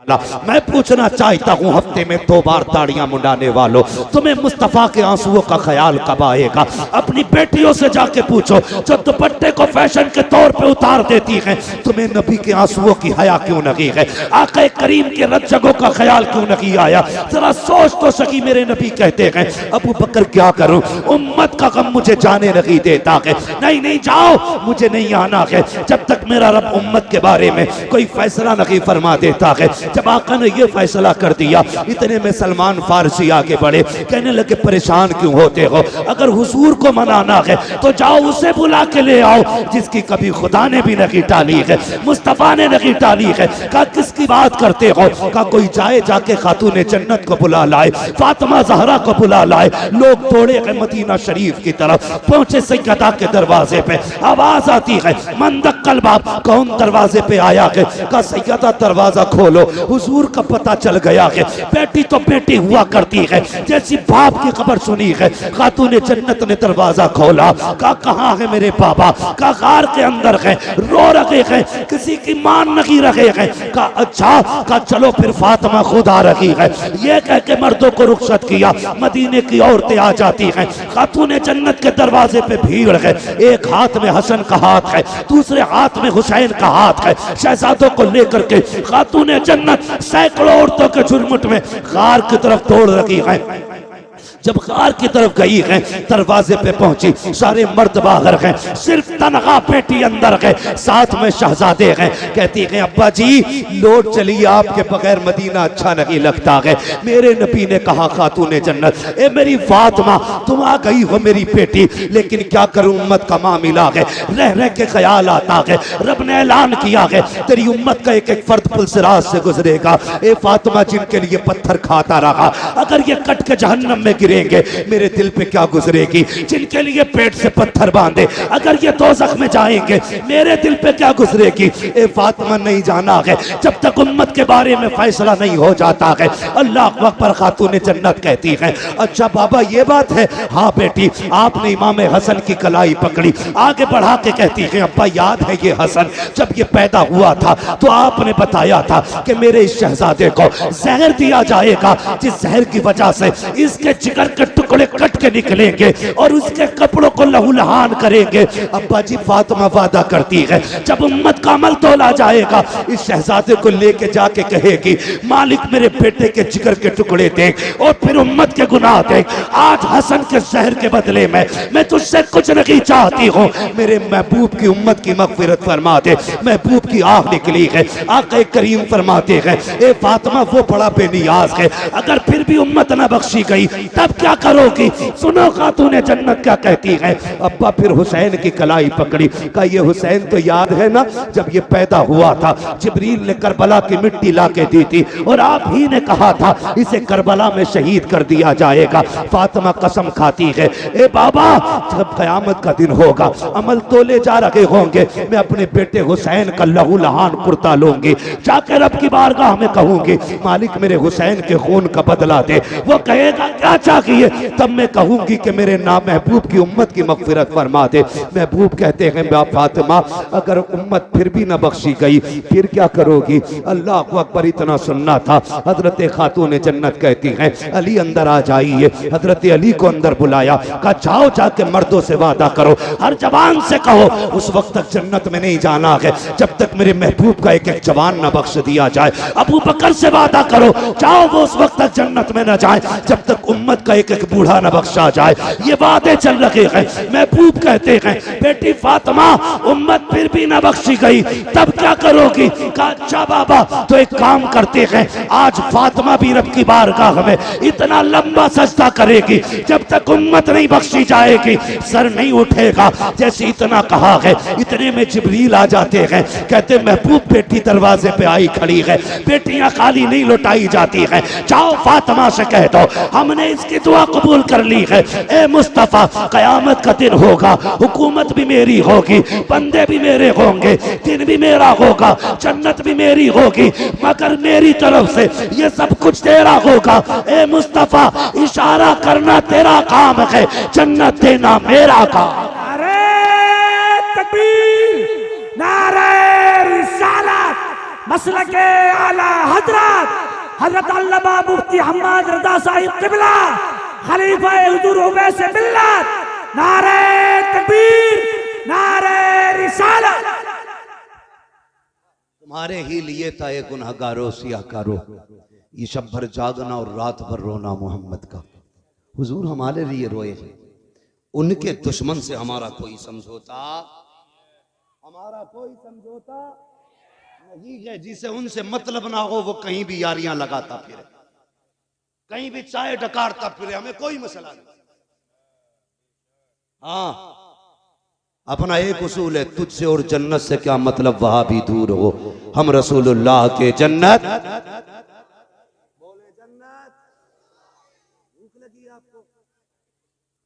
मैं पूछना चाहता हूँ हफ्ते में 2 बार दाढ़ियां मुंडाने वालों, तुम्हें मुस्तफा के आंसुओं का ख्याल कब आएगा? अपनी बेटियों से जाके पूछो जो दुपट्टे को फैशन के तौर पे उतार देती हैं, तुम्हें नबी के आंसुओं की हया क्यों नहीं है? आका करीम के रज्जगों का ख्याल क्यों नहीं आया? जरा सोच तो सकी। मेरे नबी कहते हैं अबू बकर क्या करूं, उम्मत का गम मुझे जाने नहीं देता है। नहीं नहीं जाओ, मुझे नहीं आना है जब तक मेरा रब उम्मत के बारे में कोई फैसला नहीं फरमा देता है। जब आका ने ये फैसला कर दिया, इतने में सलमान फारसी आगे बढ़े, कहने लगे परेशान क्यों होते हो? अगर हुजूर को मनाना है तो जाओ उसे बुला के ले आओ जिसकी कभी खुदा ने भी नहीं टाली है, मुस्तफा ने नहीं टाली है। कहा किसकी बात करते हो? कहा कोई जाए जाके खातून जन्नत को बुला लाए, फातिमा ज़हरा को बुला लाए। लोग दौड़े गए मदीना शरीफ की तरफ, पहुंचे सैयदा के दरवाजे पे, आवाज आती है मंदक्कल बाब, कौन दरवाजे पे आया है? कहा सैयदा दरवाजा खोलो, हुजूर का पता चल गया है। बेटी तो बेटी हुआ करती है, जैसी बाप की खबर सुनी है खातून जन्नत ने दरवाजा खोला। कहा कहाँ है मेरे बाबा? कहा गार के अंदर है, रो रहे हैं, किसी की मान नहीं रहे हैं। कहा अच्छा, कहा चलो फिर फातिमा खुद आ रही है। ये कह के मर्दों को रुखसत किया, मदीने की औरतें आ जाती हैं। खातून जन्नत के दरवाजे पे भीड़ है, एक हाथ में हसन का हाथ है, दूसरे हाथ में हुसैन का हाथ है। शहजादों को लेकर के खातून जन्नत सैकड़ों औरतों के झुरमुट में गार की तरफ दौड़ रही है। जब गार की तरफ गई है, दरवाजे पे पहुंची, सारे मर्द बाहर हैं, सिर्फ तनहा बेटी अंदर है, साथ में शहजादे हैं। कहती है अब्बा जी लौट चलिए, आपके बगैर मदीना अच्छा नहीं लगता है। मेरे नबी ने कहा खातून जन्नत ए मेरी फातिमा तुम आ गई हो मेरी बेटी, लेकिन क्या करूं उम्मत का मामला है, रह रह के ख्याल आता है। रब ने ऐलान किया है तेरी उम्मत का एक एक फर्द पुलसिरात से गुजरेगा। ए फातिमा जिनके लिए पत्थर खाता रहा, अगर ये कट के जहन्नम में मेरे दिल पे क्या गुजरेगी? जिनके लिए पेट से पत्थर बांधे, अगर ये दोज़ख में जाएंगे मेरे दिल पे क्या गुजरेगी? ए फातिमा नहीं जाना है जब तक उम्मत के बारे में फैसला नहीं हो जाता है। अल्लाह अकबर। खातून जन्नत कहती है अच्छा बाबा ये बात है? हाँ बेटी। आपने इमाम हसन की कलाई पकड़ी, आगे बढ़ा के कहती है अब्बा याद है ये हसन जब ये पैदा हुआ था तो आपने बताया था कि मेरे इस शहजादे को जहर दिया जाएगा, जिस जहर की वजह से इसके जिगर के टुकड़े कट के निकलेंगे और उसके कपड़ों को लहूलुहान करेंगे। अब्बा जी फातिमा वादा करती है जब उम्मत का अमल तोला जाएगा इस शहजादे को लेके जाके कहेगी मालिक मेरे बेटे के जिगर के टुकड़े देख और फिर उम्मत के गुनाह देख। आज हसन के जहर के बदले में मैं तुझसे कुछ नहीं चाहती हूँ, मेरे महबूब की उम्मत की मगफिरत फरमा दे। महबूब की आह निकली है, आका करीम फरमाते हैं ए फातिमा वो बड़ा बेनियाज है, अगर फिर भी उम्मत न बख्शी गई तब क्या करोगी? सुनो खातून जन्नत क्या कहती है। अब्बा फिर हुसैन की कलाई पकड़ी, कहा ये हुसैन तो याद है ना जब ये पैदा हुआ था जिब्रील ने करबला की मिट्टी ला के दी थी और आप ही ने कहा था इसे करबला में शहीद कर दिया जाएगा। फातिमा कसम खाती है ए बाबा जब कयामत का दिन होगा अमल तोले जा रहे होंगे, मैं अपने बेटे हुसैन का लहू लहान कुर्ता लूंगी, जाकर रब की बारगाह में कहूंगी मालिक मेरे हुसैन के खून का बदला दे। वो कहेगा क्या चाहिए? तब मैं कहूंगी कि मेरे नाम महबूब की उम्मत की मगफिरत फरमा दे। महबूब कहते हैं फातिमा अगर उम्मत फिर भी न बख्शी गई फिर क्या करोगी? अल्लाह अकबर। इतना सुनना था। हजरत खातून जन्नत कहती हैं अली अंदर आ जाइए। हजरत अली को अंदर बुलाया, कहा जाओ जाके मर्दों से वादा करो, हर जवान से कहो उस वक्त तक जन्नत में नहीं जाना है जब तक मेरे महबूब का एक एक जवान न बख्श दिया जाए। अबू बकर से वादा करो जाओ वो उस वक्त तक जन्नत में न जाए जब तक उम्मत का एक एक बूढ़ा न बख्शा जाए। ये वादे चल रहे हैं। महबूब कहते हैं बेटी फातिमा उम्मत फिर भी न बख्शी गई तब क्या करोगी? कहा अच्छा बाबा तो एक काम करते हैं आज फातिमा भी रब की बारगाह में इतना लंबा सजदा करेगी जब तक उम्मत नहीं बख्शी जाएगी सर नहीं उठेगा। जैसे इतना कहा है इतने में जिब्रील आ जाते हैं, कहते महबूब बेटी दरवाजे पे आई खड़ी है, बेटियां खाली नहीं लौटाई जाती है, जाओ फातिमा से कह दो हमने इसकी दुआ कबूल कर ली है। ए मुस्तफा कयामत का दिन होगा, हुकूमत भी मेरी होगी, बंदे भी मेरे होंगे, दिन भी मेरा होगा, जन्नत भी मेरी होगी, मगर मेरी तरफ से ये सब कुछ तेरा होगा। ए मुस्तफा इशारा करना तेरा काम है, जन्नत देना मेरा काम। नारे तकबीर, नारे रिसालत, मसलके आला हजरत हजरत अल्लामा मुफ्ती हम्माद रजा साहिब क़िबला खलीफा हुजूर उवैस मिल्लत, नारे तकबीर, नारे रिसालत। तुम्हारे ही लिए था ये गुनहगारो सियाकारो, ये शब भर जागना और रात भर रोना मोहम्मद का। हुजूर हमारे लिए रोए हैं, उनके दुश्मन से हमारा कोई समझौता, हमारा कोई समझौता नहीं है। जिसे उनसे मतलब ना हो वो कहीं भी यारियां लगाता फिरे, कहीं भी चाय डकारता फिरे, हमें कोई मसला नहीं। हाँ, अपना एक उसूल है, तुझसे और जन्नत से क्या मतलब वहां भी दूर हो, हम रसूलुल्लाह के जन्नत। बोले जन्नत। भूख लगी है आपको?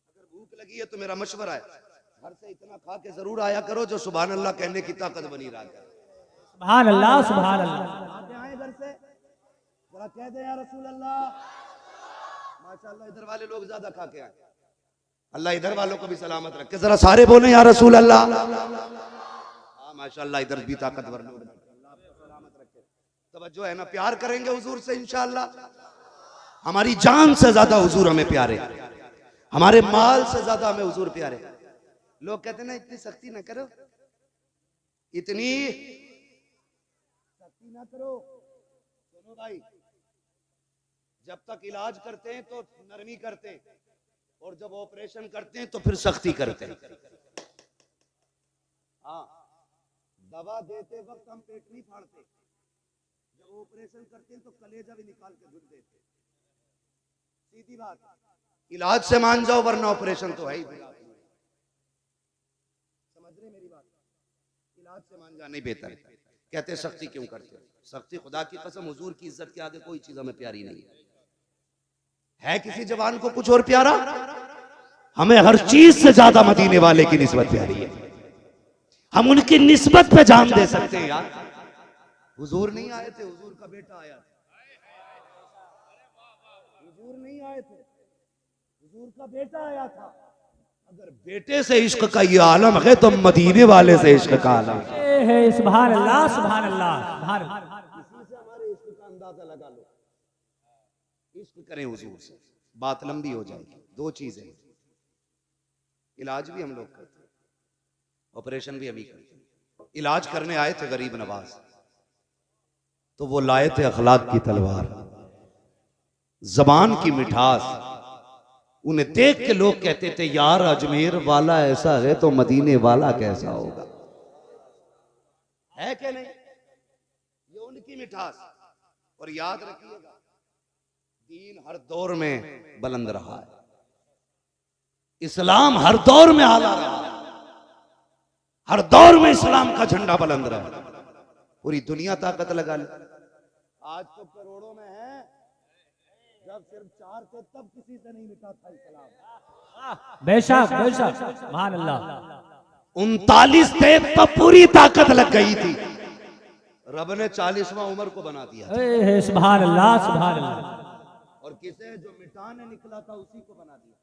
अगर भूख लगी है तो मेरा मशवरा है, घर से इतना खा के जरूर आया करो जो सुभान अल्लाह कहने की ताकत बनी रहा है। सुभान अल्लाह, सुभान अल्लाह। आए घर से जरा कह दे या रसूल अल्लाह। माशाअल्लाह इधर वाले लोग ज्यादा खा के आए, अल्लाह इधर वालों को भी सलामत रखे। जरा सारे बोले या रसूल अल्लाह। हाँ माशाअल्लाह इधर भी ताकतवर लोग, अल्लाह आपको सलामत रखे। तवज्जो है ना, प्यार करेंगे हुजूर से इंशाअल्लाह। हमारी जान से ज्यादा हुजूर हमें प्यारे, हमारे माल से ज्यादा हमें हुजूर प्यारे। लोग कहते ना इतनी सख्ती ना करो, इतनी सख्ती ना करो। सुनो भाई, जब तक इलाज करते हैं तो नरमी करते हैं, और जब ऑपरेशन करते हैं तो फिर सख्ती करते हैं। हाँ, दवा देते वक्त हम पेट नहीं फाड़ते, जब ऑपरेशन करते हैं तो कलेजा भी निकाल के घुट देते। सीधी बात, इलाज से मान जाओ वरना ऑपरेशन तो है ही। समझ रहे मेरी बात? इलाज से मान जाना ही बेहतर है। कहते सख्ती क्यों करते हो? सख्ती खुदा की कसम हुजूर की इज्जत के आगे कोई चीज हमें प्यारी नहीं है। किसी जवान को कुछ और प्यारा? हमें हर चीज से ज्यादा मदीने वाले की निस्बत प्यारी है। हम उनकी निस्बत पे जान दे सकते हैं यार। हुजूर नहीं आए थे, हुजूर का बेटा आया था। हुजूर नहीं आए थे, हुजूर का बेटा आया था। अगर बेटे से इश्क का ये आलम है तो मदीने वाले से इश्क का आलम है। सुभान अल्लाह, सुभान अल्लाह, सुभान अल्लाह। इसी से हमारे इश्क का अंदाजा लगा लो। इश्क करें हुजूर से, बात लंबी हो जाएगी। दो चीजें, इलाज भी हम लोग करते हैं, ऑपरेशन भी हम ही करते हैं। इलाज करने आए थे गरीब नवाज, तो वो लाए थे अखलाक की तलवार, जबान की मिठास। उन्हें देख के लोग कहते थे यार अजमेर वाला ऐसा है तो मदीने वाला कैसा होगा। है क्या नहीं? ये उनकी मिठास। और याद रखिएगा, दीन हर दौर में बुलंद रहा है, इस्लाम हर दौर में आला रहा है, हर दौर में इस्लाम का झंडा बुलंद रहा। पूरी दुनिया ताकत लगा ले। आज तो करोड़ों में है, जब सिर्फ 4 थे तब किसी से नहीं मिटा था इस्लाम। बेशक बेशक, सुभान अल्लाह। 39 थे तब पूरी ताकत लग गई थी। रब ने 40वां उमर को बना दिया। सुभान अल्लाह, सुभान अल्लाह। और किसे जो मिटाने निकला था उसी को बना दिया।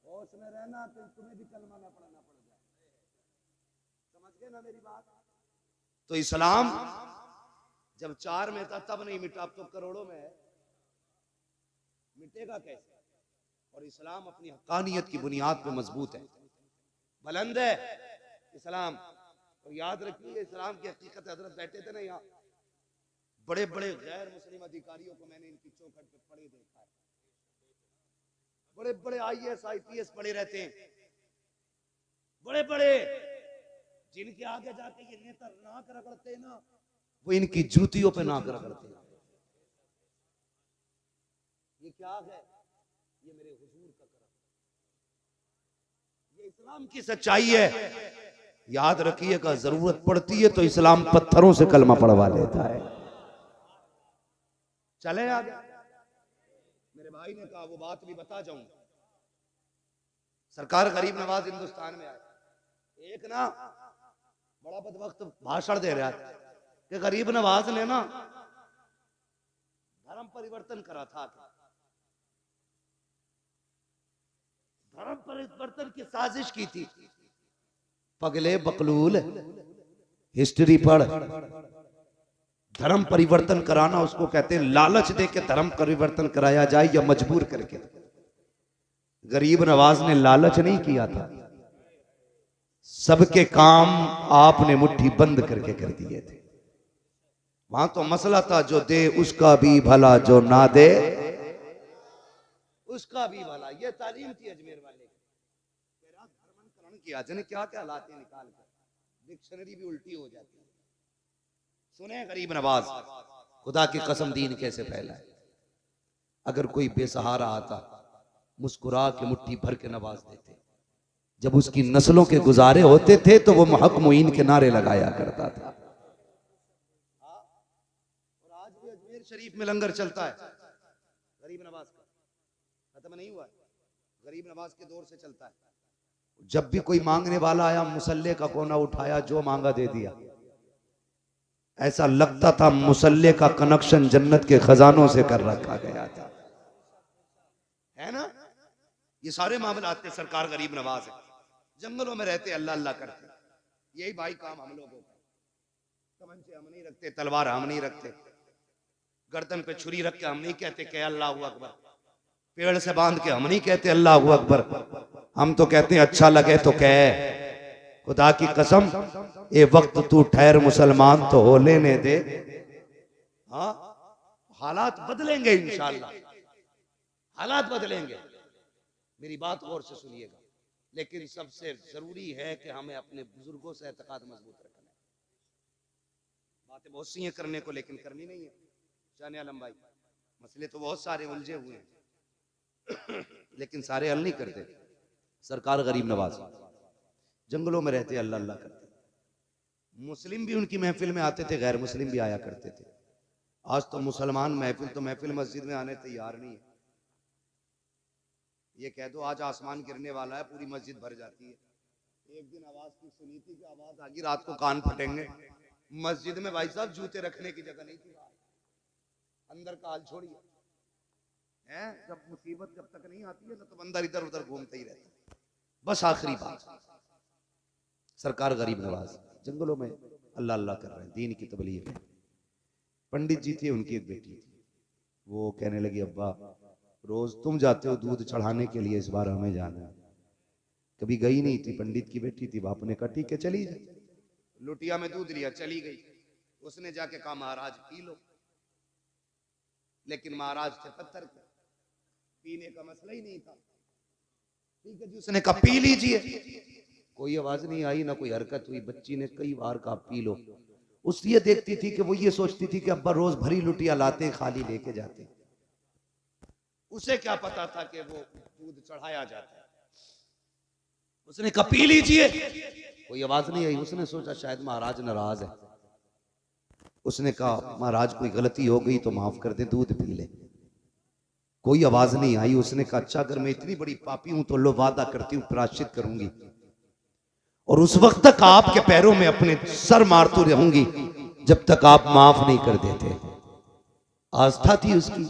होश में रहना तो तुम्हें भी कलमा ना पढ़ना पड़ जाए। समझ गए ना मेरी बात? तो इस्लाम जब 4 में था तब नहीं मिटा, अब तो करोड़ों में है, मिटेगा कैसे? और इस्लाम अपनी हक्कानियत की बुनियाद पे मजबूत है, बुलंद है इस्लाम। और याद रखिए इस्लाम की हकीकत, हजरत बैठे थे ना यहाँ, बड़े बड़े गैर मुस्लिम अधिकारियों को मैंने इनकी चौखट पे पड़े देखा है। बड़े बड़े IAS IPS पड़े रहते हैं, बड़े बड़े, जिनके आगे जाके ये नेता नाक रगड़ते हैं ना, वो इनकी जूतियों पे नाक रगड़ते हैं। ये क्या है? ये मेरे हुजूर का करम, ये इस्लाम की सच्चाई है। याद रखिएगा, जरूरत पड़ती है तो इस्लाम पत्थरों से कलमा पढ़वा लेता है। चले आगे। मेरे भाई ने कहा वो बात भी बता जाऊं। सरकार गरीब नवाज हिंदुस्तान में आए, एक ना बड़ा बदबख्त भाषण दे रहा है कि गरीब नवाज ने ना धर्म परिवर्तन करा था। धर्म परिवर्तन की साजिश की थी। पगले बकलूल, हिस्ट्री पढ़। धर्म परिवर्तन कराना उसको कहते हैं लालच दे के धर्म परिवर्तन कराया जाए या मजबूर करके। गरीब नवाज ने लालच नहीं किया था, सबके काम आपने मुट्ठी बंद करके कर दिए थे। वहां तो मसला था जो दे उसका भी भला, जो ना दे उसका भी भला। ये तालीम थी अजमेर वाले किया जाने क्या क्या लाते निकाल कर, डिक्शनरी भी उल्टी हो जाती है। सुने गरीब नवाज, खुदा की कसम दीन कैसे फैला है। अगर कोई बेसहारा आता मुस्कुरा के मुट्ठी भर के नवाज देते। जब उसकी नस्लों के गुजारे होते थे तो वो हक मुईन के नारे लगाया करता था। और आज भी अजमेर शरीफ में लंगर चलता है गरीब नवाज का, खत्म नहीं हुआ है, गरीब नवाज के दौर से चलता है। जब भी कोई मांगने वाला आया मुसल्ले का कोना उठाया, जो मांगा दे दिया। ऐसा लगता था मुसल्ले का कनेक्शन जन्नत के खजानों से कर रखा गया था, है ना। ये सारे मामले आते सरकार गरीब नवाज है। जंगलों में रहते अल्लाह अल्लाह करते, यही भाई काम हम लोगों का। तमंचे हम नहीं रखते, तलवार हम नहीं रखते, गर्दन पे छुरी रख के हम नहीं कहते कि अल्लाहू अकबर, पेड़ से बांध के हम नहीं कहते अल्लाहू अकबर। हम तो कहते हैं अच्छा लगे तो कह। खुदा की कसम ये वक्त तू ठहर मुसलमान तो हो लेने दे। हाँ, हालात बदलेंगे इंशाअल्लाह, हालात बदलेंगे। मेरी बात गौर से सुनिएगा। लेकिन सबसे जरूरी है कि हमें अपने बुजुर्गों से एतकाद मजबूत रखना है। बातें बहुत सी हैं करने को, लेकिन करनी नहीं है। जाने आलम भाई, मसले तो बहुत सारे उलझे हुए हैं लेकिन सारे हल नहीं करते। सरकार गरीब नवाज जंगलों में रहते अल्लाह अल्लाह करते। मुस्लिम भी उनकी महफिल में आते थे, गैर मुस्लिम भी आया करते थे। आज तो मुसलमान महफिल मस्जिद में आने तैयार नहीं है। ये कह दो आज आसमान गिरने वाला है, पूरी मस्जिद भर जाती है। एक दिन आवाज की सुनी थी कि आवाज आगी, रात को कान फटेंगे। मस्जिद में भाई साहब जूते रखने की जगह नहीं थी, अंदर का हाल छोड़िए। जब मुसीबत जब तक नहीं आती है ना, तो बंदर इधर उधर घूमते ही रहता है। बस आखिरी बात, सरकार गरीब नवाज जंगलों में अल्लाह अल्लाह कर रहे हैं, दीन की तबलीग है। पंडित जी थे, उनकी एक बेटी थी, वो कहने लगी अब्बा रोज तुम जाते हो दूध चढ़ाने के लिए, इस बार हमें जाना है। कभी गई नहीं थी, पंडित की बेटी थी। बाप ने कहा ठीक है चली जाए। लुटिया में दूध लिया, चली गई। उसने जाके कहा महाराज पी लो, लेकिन महाराज थे पत्थर के, पीने का मसला ही नहीं था। ठीक है जी, उसने कहा पी लीजिए। कोई आवाज नहीं आई, ना कोई हरकत हुई। बच्ची ने कई बार कहा पी लो। उस ये देखती थी कि वो ये सोचती थी कि अब्बा रोज भरी लुटिया लाते, खाली लेके जाते। उसे क्या पता था कि वो दूध चढ़ाया जाता है। उसने कहा पी लीजिए, कोई आवाज नहीं आई। उसने सोचा शायद महाराज नाराज है। उसने कहा महाराज कोई गलती हो गई तो माफ कर दे, दूध पी ले। कोई आवाज नहीं आई। उसने कहा अच्छा अगर मैं इतनी बड़ी पापी हूं तो लो वादा करती हूं प्रायश्चित करूंगी, और उस वक्त तक आपके पैरों में अपने सर मारती रहूंगी जब तक आप माफ नहीं कर देते। आस्था थी उसकी,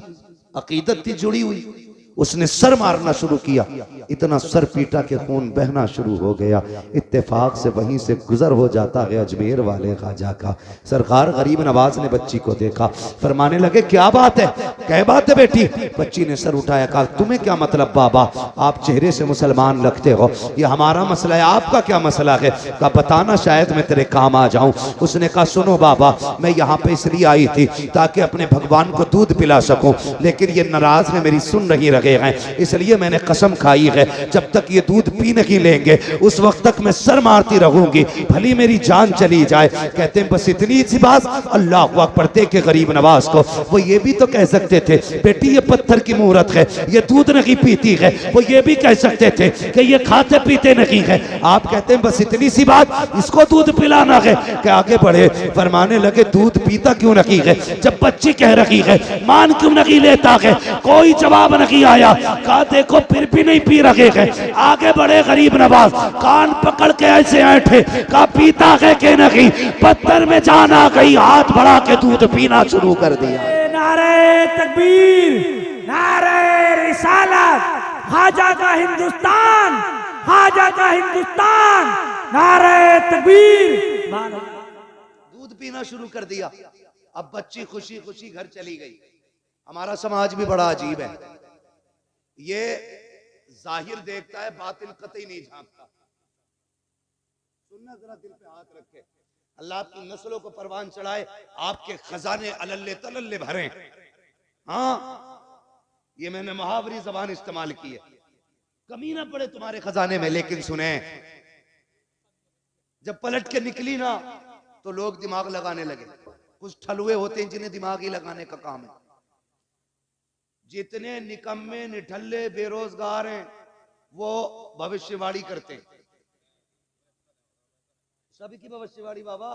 अकीदत थी जुड़ी हुई। उसने सर मारना शुरू किया, इतना सर पीटा कि खून बहना शुरू हो गया। इत्तेफाक से वहीं से गुजर हो जाता है अजमेर वाले ख्वाजा का। सरकार गरीब नवाज ने बच्ची को देखा, फरमाने लगे क्या बात है, क्या बात है बेटी। बच्ची ने सर उठाया, कहा तुम्हें क्या मतलब बाबा, आप चेहरे से मुसलमान लगते हो, ये हमारा मसला है, आपका क्या मसला है। कहा बताना शायद मैं तेरे काम आ जाऊं। उसने कहा सुनो बाबा, मैं यहाँ पे इसलिए आई थी ताकि अपने भगवान को दूध पिला सकूं, लेकिन ये नाराज ने मेरी सुन नहीं रहे हैं, इसलिए मैंने कसम खाई है जब तक ये दूध पी नहीं लेंगे उस वक्त तक मैं सर मारती रहूंगी, भली मेरी जान चली जाए। कहते हैं बस इतनी सी बात। अल्लाह अकबर के गरीब नवाज को वो ये भी तो कह सकते थे बेटी ये पत्थर की मूरत है, ये दूध नहीं पीती है। वो ये भी कह सकते थे कि ये खाते पीते नहीं है। आप कहते हैं बस इतनी सी बात, इसको दूध पिलाना है। कि आगे बढ़े, फरमाने लगे दूध पीता क्यों नहीं है, जब बच्ची कह रही है मान क्यों नहीं लेता है। कोई जवाब नहीं आया। कहा देखो फिर भी नहीं पी रहे हैं। आगे बढ़े गरीब नवाज, कान पकड़ के ऐसे ऐठे, कहा पीता है कि नहीं। पत्थर में जान आ गई, हाथ बढ़ा के दूध पीना शुरू कर दिया। नारे तकबीर, नारे रिसालत, ख्वाजा का हिंदुस्तान, ख्वाजा का हिंदुस्तान, नारे तकबीर। दूध पीना शुरू कर दिया। अब बच्ची खुशी खुशी घर चली गई। हमारा समाज भी बड़ा अजीब है, ये जाहिर देखता है, बातिन कतई नहीं झांकता। सुनना जरा, दिल पे हाथ रखे। अल्लाह आपकी नस्लों को परवान चढ़ाए, आपके खजाने अलल्ले तलल्ले भरे। हाँ, ये मैंने मुहावरी जबान इस्तेमाल की है। कमी ना पड़े तुम्हारे खजाने में, लेकिन सुने, जब पलट के निकली ना तो लोग दिमाग लगाने लगे। कुछ ठलुए होते हैं जिन्हें दिमाग ही लगाने का काम है। जितने निकम्मे निठल्ले बेरोजगार हैं वो भविष्यवाणी करते हैं। सभी की भविष्यवाणी बाबा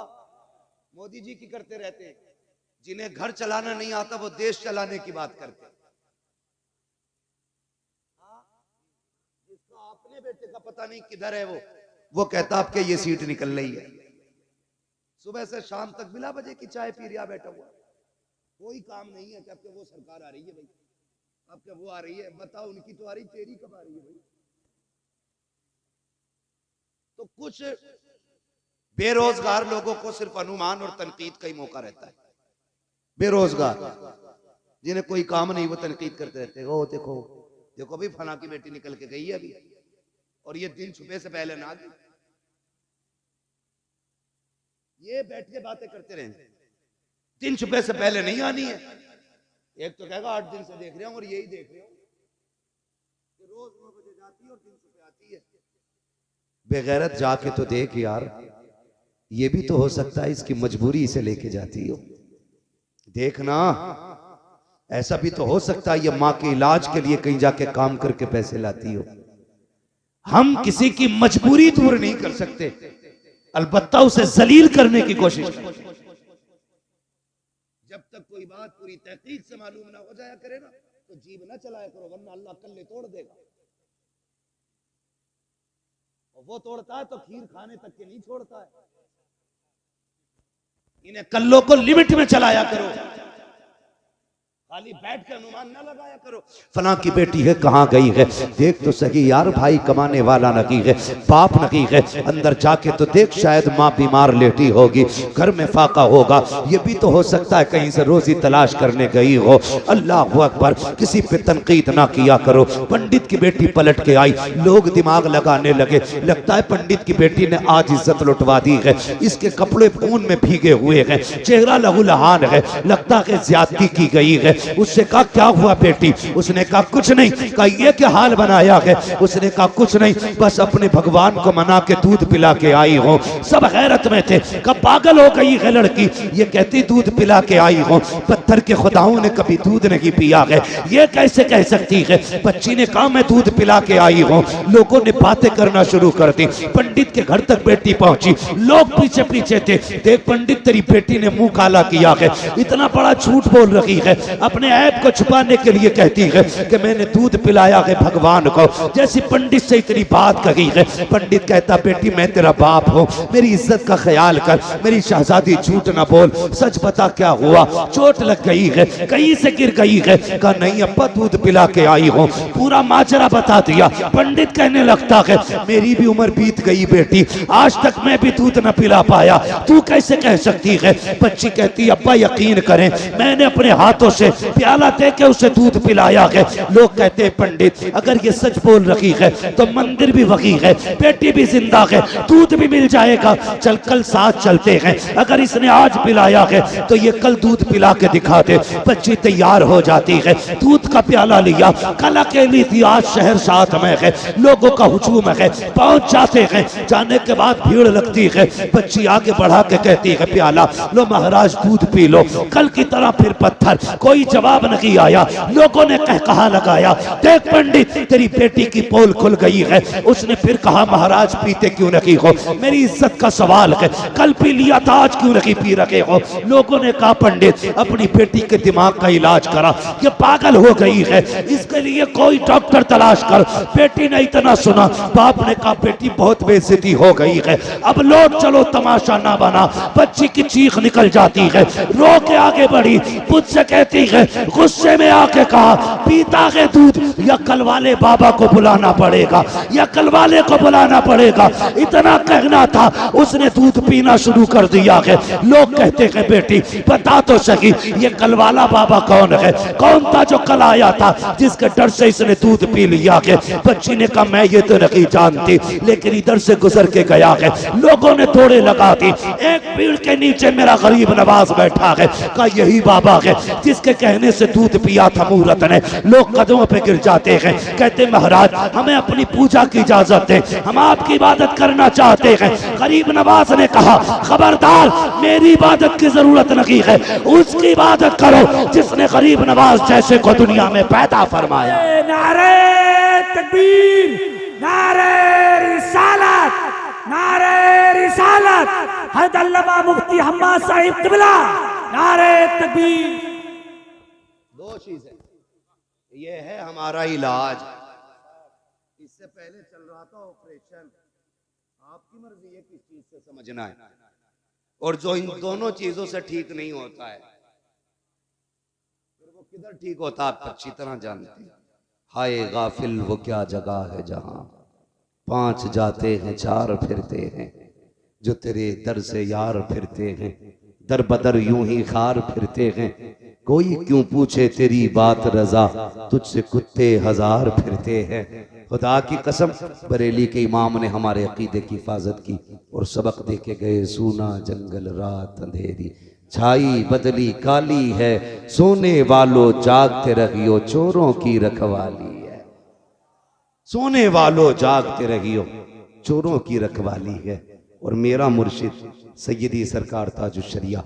मोदी जी की करते रहते हैं। जिन्हें घर चलाना नहीं आता वो देश चलाने की बात करते हैं। जिसका अपने बेटे का पता नहीं किधर है वो कहता आपके ये सीट निकल रही है। सुबह से शाम तक बिला बजे की चाय पी रिया बैठा हुआ, कोई काम नहीं है कि आपके वो सरकार आ रही है भाई, आपके वो आ रही है, बताओ उनकी तो आ रही, तेरी कब आ रही है भाई। तो कुछ बेरोजगार लोगों को सिर्फ अनुमान और तनकीद का ही मौका रहता है। बेरोजगार जिन्हें कोई काम नहीं वो तनकीद करते रहते हैं। ओ देखो देखो भाई फला की बेटी निकल के गई है अभी, और ये दिन छुपे से पहले ना गई। ये बैठ के बातें करते रहे, दिन छुपे से पहले नहीं आनी है। एक तो कहेगा 8 दिन से देख रहा हूं, और यही देख रहा हूं कि रोज 9 बजे जाती है और दिन छुपे आती है। बेगैरत जाके तो देख यार, ये भी तो हो सकता है इसकी मजबूरी इसे लेके जाती हो। देखना, ऐसा भी तो हो सकता है ये माँ के इलाज के लिए कहीं जाके काम करके पैसे लाती हो। हम किसी की मजबूरी दूर नहीं कर सकते, अलबत्ता उसे जलील करने की कोशिश करें। जब तक कोई बात पूरी तहकीक से मालूम ना हो जाया करे ना, तो जीभ ना चलाया करो, वरना अल्लाह कल्ले तोड़ देगा। और वो तोड़ता है तो खीर खाने तक के नहीं छोड़ता है। इन्हें कल्लों को लिमिट में चलाया करो, खाली बैठ के अनुमान ना लगाया करो। फला की बेटी है कहाँ गई है, देख तो सही यार, भाई कमाने वाला नहीं है, बाप नहीं है, अंदर जाके तो देख, शायद माँ बीमार लेटी होगी, घर में फाका होगा। ये भी तो हो सकता है कहीं से रोजी तलाश करने गई हो। अल्लाह अकबर, किसी पे तनकीद ना किया करो। पंडित की बेटी पलट के आई, लोग दिमाग लगाने लगे, लगता है पंडित की बेटी ने आज इज्जत लुटवा दी है, इसके कपड़े खून में भीगे हुए हैं, चेहरा लहूलुहान है, लगता है ज्यादती की गई है। उससे कहा क्या हुआ बेटी, उसने कहा कुछ नहीं। कहा ये क्या हाल बनाया है, उसने कहा कुछ नहीं, बस अपने भगवान को मना के दूध पिला के आई हो। सब हैरत में थे, कहा पागल हो गई है लड़की, ये कहती दूध पिला के आई हो, पत्थर के खुदाओं ने कभी दूध नहीं पिया है, ये कैसे कह सकती है। बच्ची ने कहा मैं दूध पिला के आई हूँ। लोगों ने बातें करना शुरू कर दी। पंडित के घर तक बेटी पहुंची, लोग पीछे पीछे थे, देख पंडित तेरी बेटी ने मुंह काला किया है, इतना बड़ा झूठ बोल रही है, अपने ऐब को छुपाने के लिए कहती है कि मैंने दूध पिलाया है भगवान को। जैसी पंडित से इतनी बात कही है, पंडित कहता बेटी मैं तेरा बाप हूँ, मेरी इज्जत का ख्याल कर, मेरी शहजादी झूठ ना बोल, सच बता क्या हुआ, चोट लग गई है, कहीं से गिर गई है। कहा नहीं अब्बा दूध पिला के आई हूँ। पूरा माजरा बता दिया। पंडित कहने लगता है मेरी भी उम्र बीत गई बेटी, आज तक मैं भी दूध न पिला पाया, तू कैसे कह सकती है। बच्ची कहती अब्बा यकीन करें, मैंने अपने हाथों से प्याला दे के उसे दूध पिलाया है। लोग कहते हैं पंडित अगर ये सच बोल रही है तो मंदिर भी वही है, बेटी भी जिंदा है, दूध भी मिल जाएगा, चल कल साथ चलते हैं, अगर इसने आज पिलाया है तो ये कल दूध पिला के दिखा दे। बच्ची तैयार हो जाती है, दूध का प्याला लिया, कल अकेली थी, आज शहर साथ में है, लोगों का हुजूम है, पहुंच जाते हैं, जाने के बाद भीड़ लगती है। बच्ची आगे बढ़ा के कहती है प्याला लो महाराज दूध पी लो। कल की तरह फिर पत्थर, कोई जवाब नहीं आया। लोगों ने कहा लगाया देख पंडित तेरी बेटी की पोल खुल गई है। उसने फिर कहा महाराज पीते क्यों नहीं हो, मेरी इज्जत का सवाल है, कल पी लिया था आज क्यों नहीं पी रखे हो। लोगों ने कहा पंडित अपनी बेटी के दिमाग का इलाज करा, ये पागल हो गई है, इसके लिए कोई डॉक्टर तलाश कर। बेटी ने इतना सुना, बाप ने कहा बेटी बहुत बेइज्जती हो गई है, अब लौट चलो, तमाशा ना बना। बच्ची की चीख निकल जाती है, रो के आगे बढ़ी, मुझसे कहती है, गुस्से में आके कहा पीता है दूध या कल वाले बाबा को बुलाना पड़ेगा, या कल वाले को बुलाना पड़ेगा। इतना कहना था, उसने दूध पीना शुरू कर दिया है। लोग कहते हैं बेटी बता तो सही, ये कल वाला बाबा कौन है? कौन था जो कल आया था, जिसके डर से इसने दूध पी लिया है? बच्ची ने कहा मैं ये तो नहीं जानती, लेकिन इधर से गुजर के गया है। लोगों ने तोड़े लगा दी, एक पेड़ के नीचे मेरा गरीब नवाज बैठा है, कहा यही बाबा है जिसके कहने से दूध पिया था मुहूर्त ने। लोग कदमों पे गिर जाते हैं, कहते महाराज हमें अपनी पूजा की इजाजत है, हम आपकी इबादत करना चाहते हैं। गरीब नवाज ने कहा खबरदार, मेरी इबादत की जरूरत नहीं है, उसकी इबादत करो जिसने गरीब नवाज जैसे को दुनिया में पैदा फरमाया। नारे तकबीर, नारे रिसालत, नारे रिसालत, हज़रत अल्लामा मुफ्ती हम्माद साहिब क़िबला, नारे तकबीर। दो चीजें, ये है हमारा इलाज। इससे पहले चल रहा था ऑपरेशन, आपकी मर्जी है किस चीज से समझना है, और जो इन दोनों चीजों से ठीक नहीं होता है फिर वो किधर ठीक होता है आप अच्छी तरह जानते हैं। हाय गाफिल वो क्या जगह है जहां पांच जाते हैं चार फिरते हैं, जो तेरे दर से यार फिरते हैं, दर बदर यूं ही खार फिरते हैं। कोई क्यों पूछे तेरी बात रजा, तुझसे कुत्ते हजार फिरते हैं। खुदा की कसम, बरेली के इमाम ने हमारे अकीदे की हिफाजत की और सबक दे के गए। सूना जंगल रात अंधेरी, छाई बदली काली है, सोने वालों जागते रहियो, चोरों की रखवाली है। सोने वालों जागते रहियो, चोरों की रखवाली है। और मेरा मुर्शिद सैयदी सरकार ताजुश्शरिया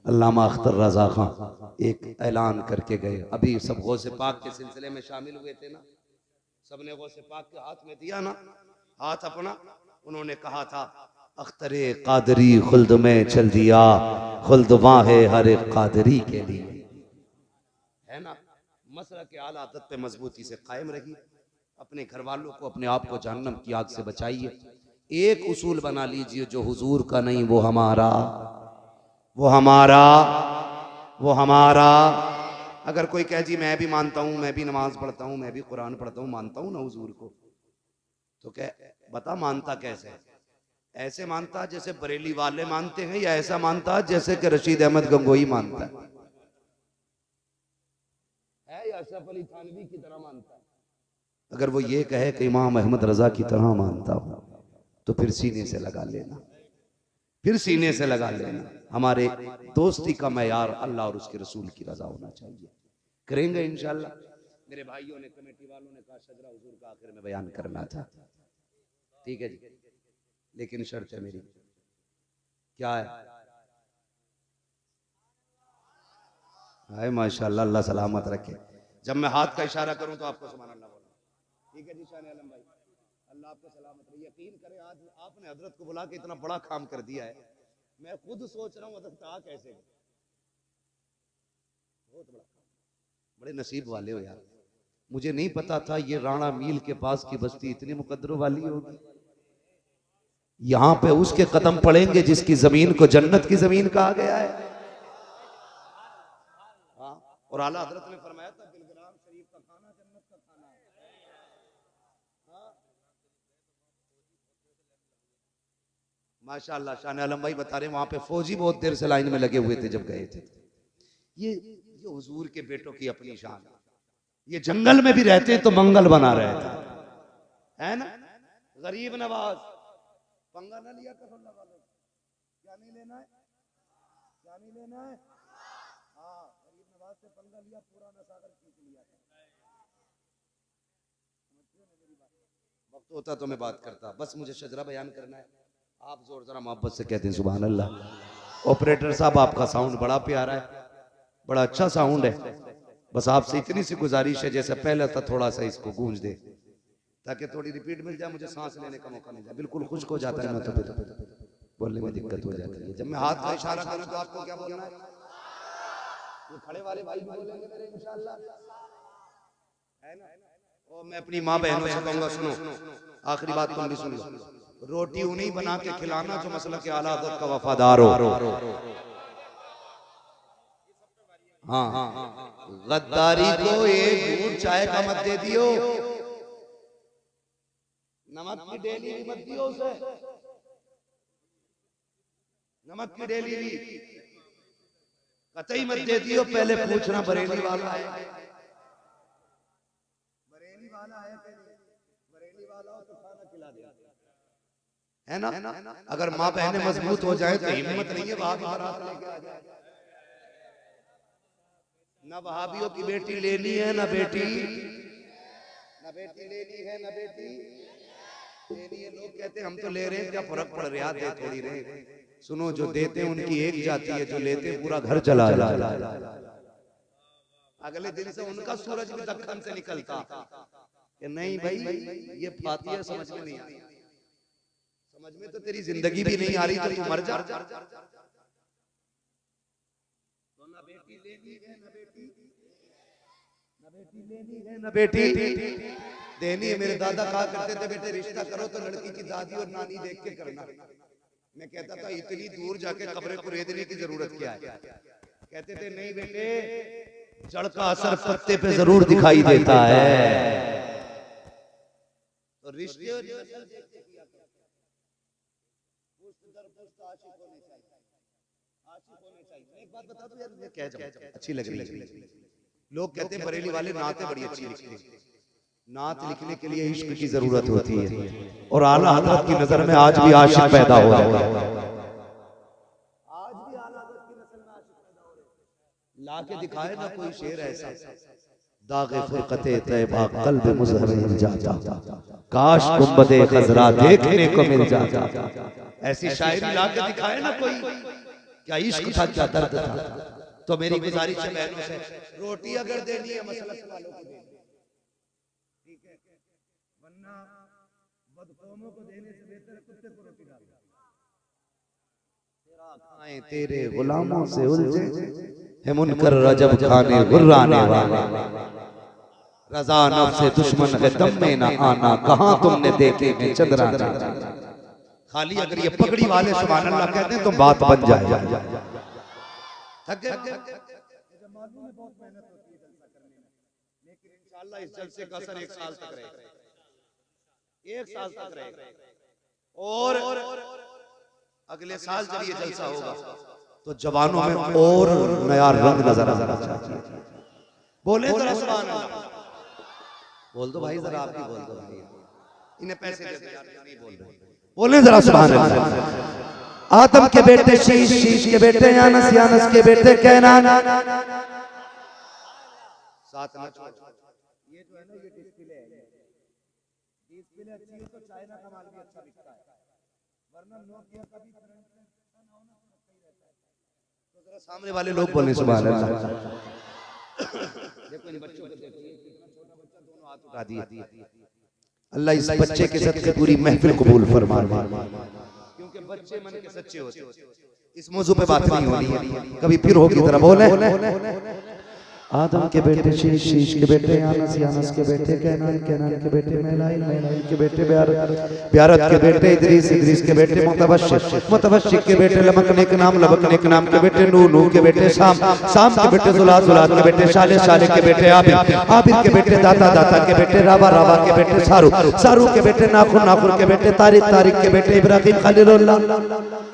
अल्लामा अख्तर रजा खां एक ऐलान करके गए। अभी सब गौसे पाक के सिलसिले में शामिल हुए थे ना, सबने गौसे पाक के हाथ में दिया ना हाथ अपना। उन्होंने कहा था अख्तरे कादरी खुल्द में चल दिया, खुल्द वहाँ है हर एक कादरी के लिए, है ना। मसला के आला आदत पे मजबूती से कायम रहिए, अपने घर वालों को अपने आप को जहन्नम की आग से बचाइए। एक उसूल बना लीजिए, जो हुजूर का नहीं वो हमारा, वो हमारा, वो हमारा। अगर कोई कहे जी मैं भी मानता हूं, मैं भी नमाज पढ़ता हूं, मैं भी कुरान पढ़ता हूं, मानता हूं ना हुजूर को, तो क्या बता मानता कैसे? ऐसे मानता जैसे बरेली वाले मानते हैं, या ऐसा मानता जैसे कि रशीद अहमद गंगोई मानता है, या अशरफ अली थानवी की तरह मानता है? अगर वो ये कहे कि इमाम अहमद रजा की तरह मानता हूं, तो फिर सीने से लगा लेना, फिर सीने से लगा लेना। हमारे दोस्ती का मयार अल्लाह और उसके रसूल की रजा होना चाहिए। करेंगे इंशाल्लाह। मेरे भाइयों ने, कमेटी वालों ने कहा शजरा हुजूर का आखिर में बयान करना था, ठीक है जी, लेकिन शर्त है मेरी, क्या है? हाय माशाल्लाह, अल्लाह सलामत रखे। जब मैं हाथ का इशारा करूं तो आपको सुभान अल्लाह बोलना, ठीक है जी। शान आलम भाई, अल्लाह आपको सलामत रहे। यकीन करें आज आपने हजरत को बुला के इतना बड़ा काम कर दिया है, मैं खुद सोच रहा हूँ हजरत आ कैसे, बहुत बड़ा काम। बड़े नसीब वाले हो यार, मुझे नहीं पता था ये राणा मील के पास की बस्ती इतनी मुकद्दरों वाली होगी। यहाँ पे उसके कदम पड़ेंगे जिसकी जमीन को जन्नत की जमीन कहा गया है। हाँ, और आला हजरत ने फरमाया था बिलग्राम शरीफ का खाना जन्नत का खाना है। माशाअल्लाह, शान आलम भाई बता रहे वहां पे फौजी बहुत देर से लाइन में लगे हुए थे जब गए थे। ये हुजूर के बेटों की अपनी शान, ये जंगल में भी रहते हैं तो मंगल बना रहे थे, है ना। गरीब नवाज पंगा ना लिया कर, क्या नहीं लेना है, क्या नहीं लेना है। हाँ, गरीब नवाज से पंगा लिया, पूरा नसागर खींच लिया था। वक्त होता तो मैं बात करता, बस मुझे शजरा बयान करना है। आप जोर जरा मोहब्बत से कहते हैं सुभान अल्लाह। ऑपरेटर साहब आपका साउंड बड़ा प्यारा है, बड़ा अच्छा साउंड है। बस आपसे इतनी सी गुजारिश है, जैसे पहले था थोड़ा सा इसको गूंज दे, ताकि थोड़ी रिपीट मिल जाए, मुझे सांस लेने का मौका मिल जाए। बिल्कुल खुश्क हो जाता है ना, तो बोलने में दिक्कत हो जाती है। जब मैं हाथ का इशारा करूं तो आपको क्या बोलना है? ये खड़े वाले भाई भी बोलेंगे मेरे इंशाअल्लाह, है ना। और मैं अपनी माँ बहनों से कहूंगा, सुनो आखिरी बात तुम भी सुन लो, रोटी उन्हीं बना के खिलाना जो मसलक के आला हज़रत का वफादार हो। हाँ, गद्दारी को एक घूंट चाय का मत दे दियो, नमक की डेली भी मत दियो उसे, नमक की डेली भी कतई मत दे दियो। पहले पूछना बरेली वाला है, बरेली वाला है, बरेली वाला हो तो खाना खिला दे, है ना। अगर माँ बहनें मजबूत हो जाए तो हिम्मत नहीं है वहां भी बारात लेके आ जाए। ना वहाबियों की बेटी लेनी है, ना बेटी लेनी है, ना बेटी लेनी है। लोग कहते हैं हम तो ले रहे हैं, क्या फर्क पड़ रहा है, दे थोड़ी रहे। सुनो, जो देते हैं उनकी एक जाति है, जो लेते हैं पूरा घर चला जाता। अगले दिन से उनका सूरज भी दक्कन से निकलता कि नहीं भाई ये फातिहा समझ में नहीं आई, समझ में तो तेरी जिंदगी भी नहीं आ रही तो तू मर जा। ना बेटी लेनी है, ना बेटी लेनी है, ना बेटी देनी है। मेरे दादा कहा करते थे, बेटे रिश्ता करो तो लड़की की दादी और नानी देख के करना। मैं कहता था इतनी दूर जाके कब्र कुरेदने की जरूरत क्या है। कहते थे नहीं बेटे, जड़ का असर पत्ते पे जरूर दिखाई देता है। तो रिश्ते एक बात बता दो यार, मुझे क्या अच्छी लग रही है। लोग कहते हैं बरेली वाले नातें बड़ी अच्छी लिखते हैं। नात लिखने के लिए इश्क की जरूरत होती है, और आला हज़रत की नजर में आज भी आशिक पैदा हो रहे हैं। आज भी आला हज़रत की नस्ल में आशिक पैदा हो रहे हैं। लाके दिखाए ना कोई शेर ऐसा, दागे फुरकते तैबा कल्ब मुज़हरिन जाता, काश गुंबदे खजरा देखने को मिल जाता। ऐसी शायरी लाके दिखाए ना कोई, क्या इश्क था, क्या दर्द था। तो मेरी गुजारिश है बहनों से, रोटी अगर देनी है मसलक वालों को देनी, ठीक है, वरना बदकौमों को देने से बेहतर कुत्ते को रोटी डालो। तेरा खाएं तेरे गुलामों से उलझे है मुनकर रजब खाने गुर्राने वाले, रजा नफ्स से दुश्मन है दम में ना आना, कहां तुमने देखे हैं चंद्राना। खाली अगर ये पगड़ी वाले सुभान अल्लाह कहते हैं तो बात बन जाए। थक गए, मालूम है बहुत मेहनत होती है जलसा करने में, लेकिन इंशाअल्लाह इस जलसे का असर 1 साल तक रहेगा, 1 साल तक रहेगा। और अगले साल जब ये जलसा होगा तो जवानों में और नया रंग नजर आना चाहिए। बोले जरा सुभान अल्लाह, बोल दो भाई, जरा आप भी बोल दो भाई, इन्हें पैसे दे दो यार, नहीं बोल रहे, बोले जरा सुभान अल्लाह। आदम के बेटे शीश, शीश के बेटे यानस, यानस के बेटे कैनान। साथ में ये जो है ना, ये डिस्प्ले है, डिस्प्ले अच्छी है तो चाइना का माल भी अच्छा बिकता है, वरना नोकिया का भी करंट तो जरा सामने वाले लोग बोले सुभान अल्लाह। देखो इन बच्चों को देखिए, कितना छोटा बच्चा, दोनों हाथ उठा दिए। अल्लाह इस बच्चे के सदके पूरी महफिल कबूल फरमाए, क्योंकि बच्चे मन के सच्चे होते हैं। इस मौजू पे बात नहीं होनी है, कभी फिर होगी तरह बोले। आदम के बेटे शीश, शीश के बेटे यानस, यानस के बेटे कैनान, कैनान के बेटे मैलाइल, मैलाइल के बेटे ब्यारत, ब्यारत के बेटे इदरीस, इदरीस के बेटे मुतवश्शिक, मुतवश्शिक के बेटे लबकने के नाम, लबकने के नाम के बेटे नूह, नूह के बेटे शाम, शाम के बेटे जुलाल, जुलाल के बेटे शाले, शाले के बेटे आबिद, आबिद के बेटे दाता, दाता के बेटे रावा, रावा के बेटे सारू, सारू के बेटे नाखुन, नाखुन के बेटे तारिक, तारिक के बेटे इब्राहिम खलीलुल्लाह,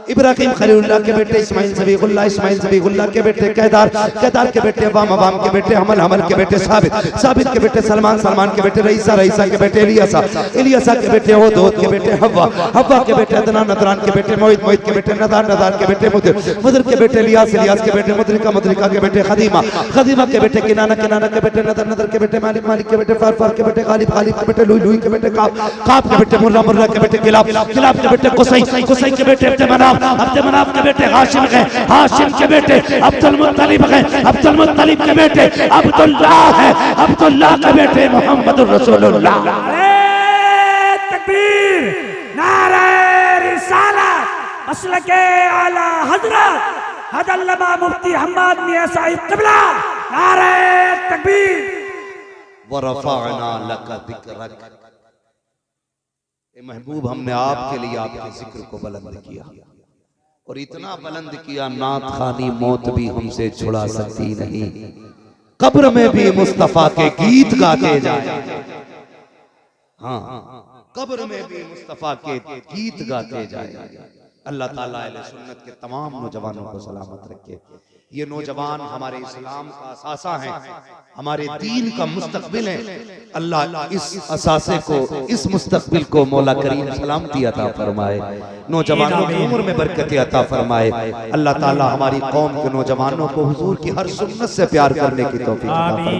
इब्राहिम खलीलुल्लाह के बेटे इस्माइल ज़बीहुल्लाह, इस्माइल ज़बीहुल्लाह के बेटे कैदार, कैदार के बेटे अवाम, अवाम के बेटे हमल, हमल के बेटे साबित, साबित के बेटे सलमान, सलमान के बेटे रईसा, रईसा के बेटे इलियासा, इलियासा के बेटे होद, होद के बेटे हव्वा, हव्वा के बेटे अदनान, अदनान के बेटे मोहित, मोहित के बेटे नदान, नदान के बेटे मुदर, मुदर के बेटे इलियास, इलियास के बेटे मुदरिका, मुदरिका के बेटे खदीमा, खदीमा के बेटे किनाना, किनाना के बेटे नदर, नदर के बेटे मालिक, मालिक के बेटे फार, फार के बेटे गालिब, गालिब के बेटे लुई, लुई के बेटे काब, काब के बेटे मुर्रा, मुर्रा के बेटे किलाब, किलाब के बेटे कुसै, कुसै के बेटे अब्द मनाफ, अब्द मनाफ के बेटे हाशिम है, हाशिम के बेटे अब्दुल मुत्तलिब है, अब्दुल मुत्तलिब के बेटे अब्दुल्लाह है, अब्दुल्लाह के बेटे मोहम्मदुर रसूलुल्लाह। नारे तकबीर, नारे रिसालत, मसलके आला हजरत हदल्लमा मुफ्ती हम्माद मियां साहिब क़िबला, नारे तकबीर। व रफ़अना लका ज़िक्रक। ए महबूब, हमने आपके लिए आपके जिक्र को बुलंद किया और इतना बुलंद किया, नात खानी मौत भी हमसे छुड़ा सकती नहीं। कब्र में भी मुस्तफा के गीत गाते जाए। हाँ, कब्र में भी मुस्तफा के गीत गाते जाए। अल्लाह ताला अहले सुन्नत के तमाम नौजवानों को सलामत रखे। ये नौजवान हमारे इस्लाम का असासा है, हमारे दीन का मुस्तकबिल है। अल्लाह इस असासे को, इस मुस्तकबिल को मौला करीम सलामती अता फरमाए, नौजवानों की उम्र में बरकत अता फरमाए। अल्लाह ताला हमारी कौम के नौजवानों को हुजूर की हर सुन्नत से प्यार करने की तौफीक अता फरमाए।